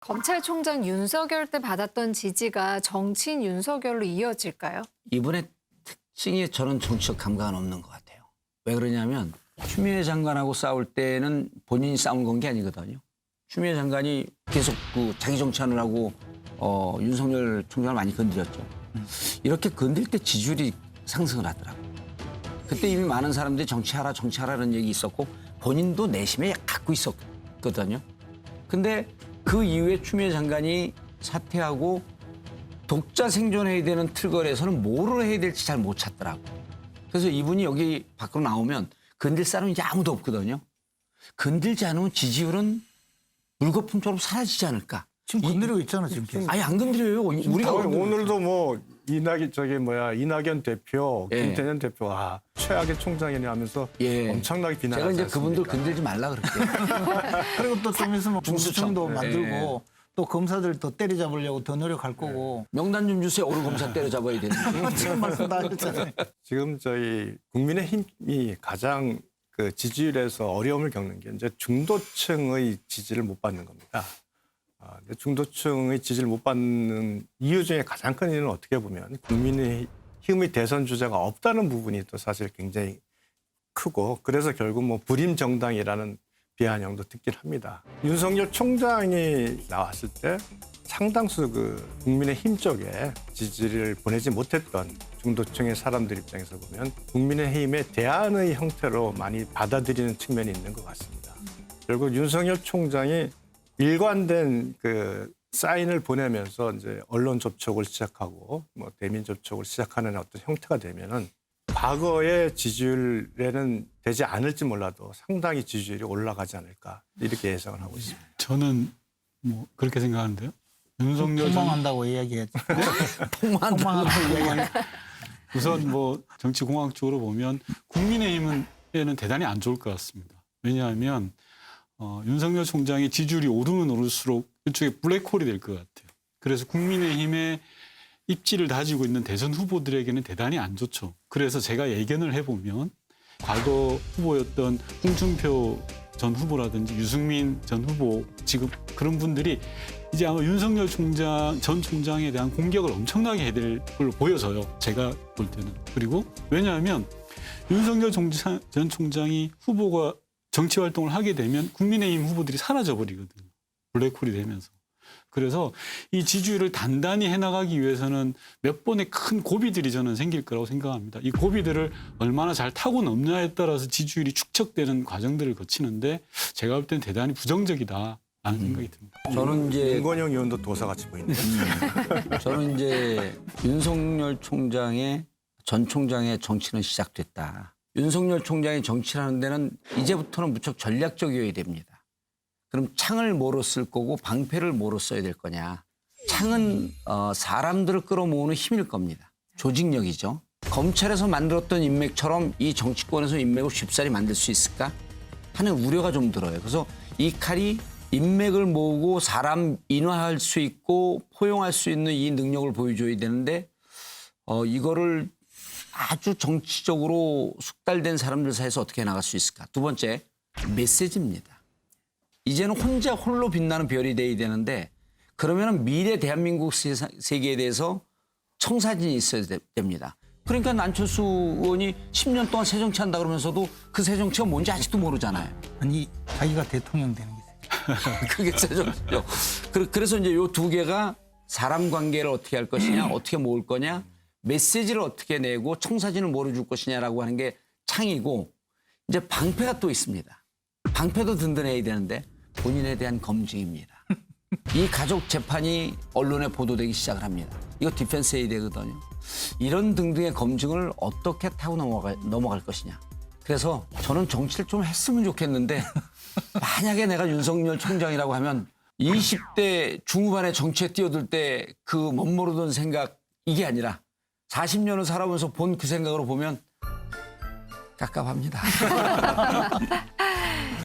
검찰총장 윤석열 때 받았던 지지가 정치인 윤석열로 이어질까요? 이분의 특징이 저는 정치적 감각은 없는 것 같아요. 왜 그러냐면 추미애 장관하고 싸울 때는 본인이 싸운 건 게 아니거든요. 추미애 장관이 계속 자기 정치하느라고 윤석열 총장을 많이 건드렸죠. 이렇게 건들 때 지지율이 상승을 하더라고요. 그때 이미 많은 사람들이 정치하라는 얘기 있었고 본인도 내심에 갖고 있었거든요. 근데 그 이후에 추미애 장관이 사퇴하고 독자 생존해야 되는 틀거리에서는 뭐를 해야 될지 잘 못 찾더라고. 그래서 이분이 여기 밖으로 나오면 건들 사람이 이제 아무도 없거든요. 건들지 않으면 지지율은 물거품처럼 사라지지 않을까. 지금 건드리고 있잖아 지금 계속. 아니 안 건드려요. 우리가 오늘도 뭐 이낙연 대표, 예. 김태년 대표 최악의 총장이냐 하면서 예. 엄청나게 제가 비난하지 이제 않습니까? 그분들 건들지 말라 그럴게요. 그리고 또 좀 있으면 중수청도 네. 만들고 또 검사들 또 때려잡으려고 더 노력할 거고. 명단 좀 주세요. 오늘 검사 때려잡아야 되는데. 지금 말씀 다 하셨잖아요. 지금 저희 국민의힘이 가장 그 지지율에서 어려움을 겪는 게 이제 중도층의 지지를 못 받는 겁니다. 근데 중도층의 지지를 못 받는 이유 중에 가장 큰 이유는 어떻게 보면 국민의힘의 대선 주자가 없다는 부분이 또 사실 굉장히 크고 그래서 결국 뭐 불임 정당이라는 비아냥도 듣긴 합니다. 윤석열 총장이 나왔을 때 상당수 그 국민의힘 쪽에 지지를 보내지 못했던 중도층의 사람들 입장에서 보면 국민의힘의 대안의 형태로 많이 받아들이는 측면이 있는 것 같습니다. 결국 윤석열 총장이 일관된 그 사인을 보내면서 이제 언론 접촉을 시작하고 뭐 대민 접촉을 시작하는 어떤 형태가 되면은 과거의 지지율에는 되지 않을지 몰라도 상당히 지지율이 올라가지 않을까 이렇게 예상을 하고 있습니다. 저는 뭐 그렇게 생각하는데요. 윤석열 폭망한다고 이야기했죠. 폭망한다고. 우선 뭐 정치 공학적으로 보면 국민의힘은 대단히 안 좋을 것 같습니다. 왜냐하면 윤석열 총장의 지지율이 오르면 오를수록 이쪽에 블랙홀이 될 것 같아요. 그래서 국민의힘의 입지를 다지고 있는 대선 후보들에게는 대단히 안 좋죠. 그래서 제가 예견을 해보면 과거 후보였던 홍준표 전 후보라든지 유승민 전 후보 지금 그런 분들이 이제 아마 윤석열 전 총장에 대한 공격을 엄청나게 해야 될 걸로 보여져요. 제가 볼 때는. 그리고 왜냐하면 윤석열 전 총장이 후보가 정치 활동을 하게 되면 국민의힘 후보들이 사라져 버리거든요. 블랙홀이 되면서. 그래서 이 지지율을 단단히 해나가기 위해서는 몇 번의 큰 고비들이 저는 생길 거라고 생각합니다. 이 고비들을 얼마나 잘 타고 넘냐에 따라서 지지율이 축적되는 과정들을 거치는데 제가 볼 때는 대단히 부정적이다라는 생각이 듭니다. 저는 이제 윤건영 의원도 도사같이 보이네요. 저는 이제 윤석열 총장의 전 총장의 정치는 시작됐다. 윤석열 총장이 정치를 하는 데는 이제부터는 무척 전략적이어야 됩니다. 그럼 창을 뭐로 쓸 거고 방패를 뭐로 써야 될 거냐. 창은 사람들을 끌어모으는 힘일 겁니다. 조직력이죠. 검찰에서 만들었던 인맥처럼 이 정치권에서 인맥을 쉽사리 만들 수 있을까 하는 우려가 좀 들어요. 그래서 이 칼이 인맥을 모으고 사람 인화할 수 있고 포용할 수 있는 이 능력을 보여줘야 되는데 이거를 아주 정치적으로 숙달된 사람들 사이에서 어떻게 나갈 수 있을까. 두 번째, 메시지입니다. 이제는 혼자 홀로 빛나는 별이 돼야 되는데 그러면 미래 대한민국 세계에 대해서 청사진이 있어야 됩니다. 그러니까 안철수 의원이 10년 동안 새정치 한다 그러면서도 그 새정치가 뭔지 아직도 모르잖아요. 아니 자기가 대통령 되는 게. 그게 새정치죠. 그래서 이제 이 두 개가 사람 관계를 어떻게 할 것이냐, 어떻게 모을 거냐, 메시지를 어떻게 내고 청사진을 뭐로 줄 것이냐라고 하는 게 창이고 이제 방패가 또 있습니다. 방패도 든든해야 되는데 본인에 대한 검증입니다. 이 가족 재판이 언론에 보도되기 시작을 합니다. 이거 디펜스 해야 되거든요. 이런 등등의 검증을 어떻게 타고 넘어갈 것이냐. 그래서 저는 정치를 좀 했으면 좋겠는데 만약에 내가 윤석열 총장이라고 하면 20대 중후반에 정치에 뛰어들 때 그 멋모르던 생각 이게 아니라 40년을 살아보면서 본 그 생각으로 보면 깝깝합니다.